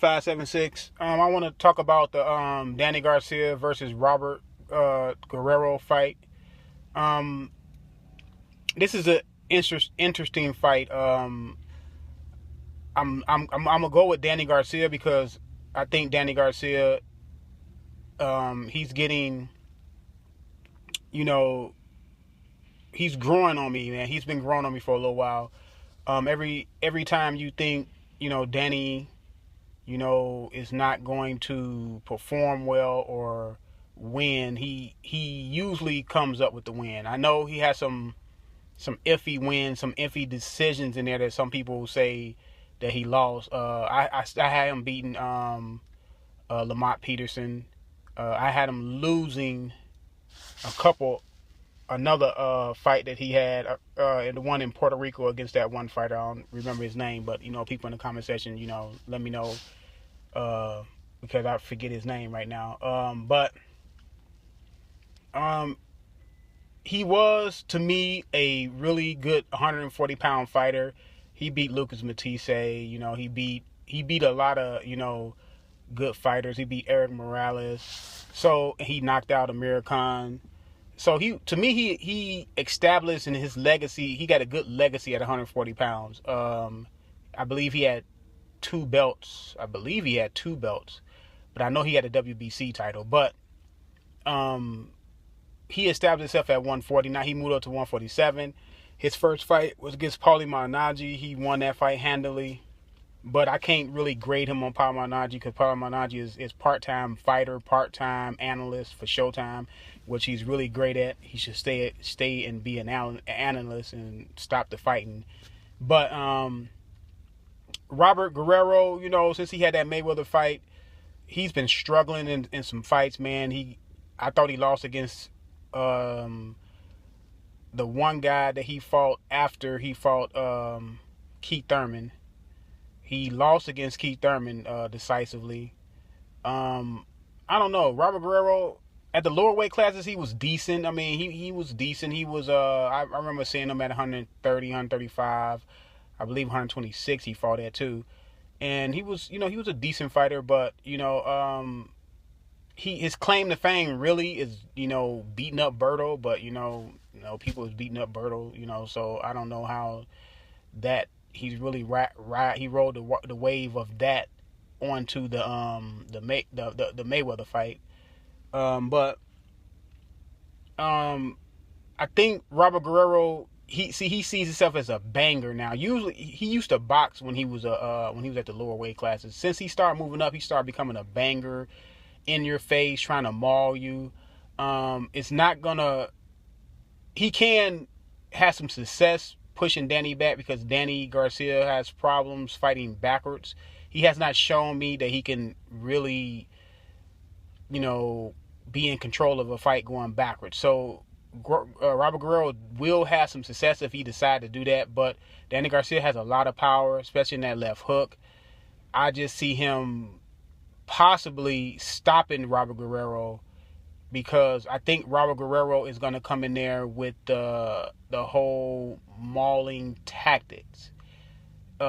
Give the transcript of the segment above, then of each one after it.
576. I want to talk about the Danny Garcia versus Robert Guerrero fight. Um, this is an interesting fight. I'm gonna go with Danny Garcia because I think Danny Garcia, he's getting, you know, he's growing on me, man. He's been growing on me for a little while. Every time you think, Danny, is not going to perform well or win, he usually comes up with the win. I know he has some iffy wins, some iffy decisions in there that some people say that he lost. I had him beating Lamont Peterson. I had him losing another fight that he had, in the one in Puerto Rico against that one fighter. I don't remember his name, but people in the comment section, let me know, because I forget his name right now. But he was, to me, a really good 140-pound fighter. He beat Lucas Matisse. He beat a lot of good fighters. He beat Eric Morales. So he knocked out Amir Khan. So he established in his legacy. He got a good legacy at 140 pounds. I believe he had two belts. But I know he had a WBC title. But he established himself at 140. Now he moved up to 147. His first fight was against Paulie Malignaggi. He won that fight handily. But I can't really grade him on Paulie Malignaggi because Paulie Malignaggi is part-time fighter, part-time analyst for Showtime, which he's really great at. He should stay and be an analyst and stop the fighting. But Robert Guerrero, since he had that Mayweather fight, he's been struggling in some fights, man. I thought he lost against the one guy that he fought after he fought Keith Thurman. He lost against Keith Thurman decisively. I don't know. Robert Guerrero, at the lower weight classes, he was decent. I mean, he was decent. He was, I remember seeing him at 130, 135. I believe 126 he fought at too. And he was a decent fighter, but, his claim to fame really is, beating up Berto, but, people is beating up Berto, so I don't know how that he's really he rode the wave of that onto the Mayweather fight. But I think Robert Guerrero, he sees himself as a banger now. Usually he used to box when he was at the lower weight classes. Since he started moving up, he started becoming a banger, in your face, trying to maul you. It's not gonna. He can have some success pushing Danny back because Danny Garcia has problems fighting backwards. He has not shown me that he can really, be in control of a fight going backwards. So Robert Guerrero will have some success if he decides to do that, but Danny Garcia has a lot of power, especially in that left hook. I just see him possibly stopping Robert Guerrero because I think Robert Guerrero is going to come in there with the whole mauling tactics.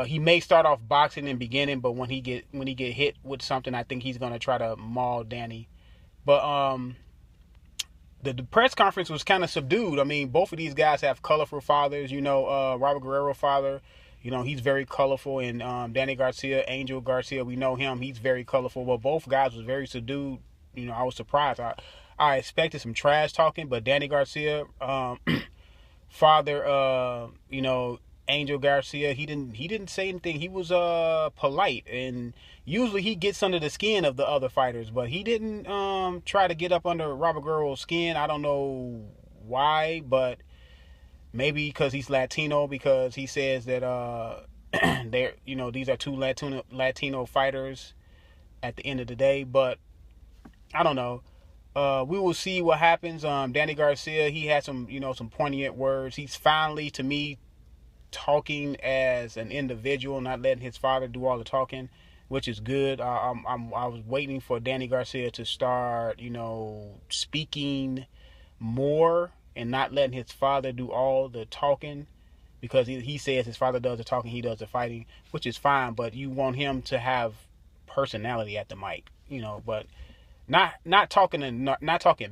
He may start off boxing in the beginning, but when he get hit with something, I think he's going to try to maul Danny. But the press conference was kind of subdued. I mean, both of these guys have colorful fathers. Robert Guerrero's father, he's very colorful, and Danny Garcia, Angel Garcia, we know him. He's very colorful. But both guys was very subdued. I was surprised. I expected some trash talking, but Danny Garcia, father, Angel Garcia, he didn't say anything. He was polite, and usually he gets under the skin of the other fighters, but he didn't try to get up under Robert Guerrero's skin. I don't know why, but maybe because he's Latino, because he says that these are two Latino fighters at the end of the day. But I don't know. We will see what happens. Danny Garcia, he had some poignant words. He's finally, to me, talking as an individual, not letting his father do all the talking, which is good. I was waiting for Danny Garcia to start, speaking more and not letting his father do all the talking, because he says his father does the talking, he does the fighting, which is fine, but you want him to have personality at the mic, but not talking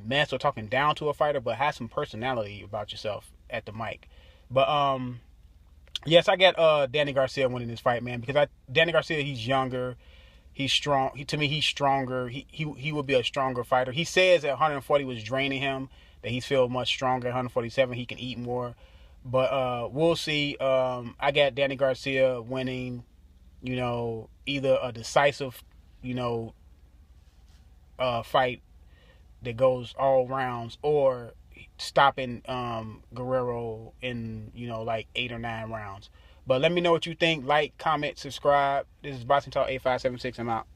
mess or talking down to a fighter, but have some personality about yourself at the mic. But yes, I got Danny Garcia winning this fight, man, because Danny Garcia, he's younger, he's strong. To me, he's stronger. He would be a stronger fighter. He says that 140 was draining him, that he feels much stronger at 147. He can eat more, but we'll see. I got Danny Garcia winning, either a decisive, fight that goes all rounds, or stopping Guerrero in like 8 or 9 rounds. But let me know what you think. Like, comment, subscribe. This is Boxing Talk 8576. I'm out.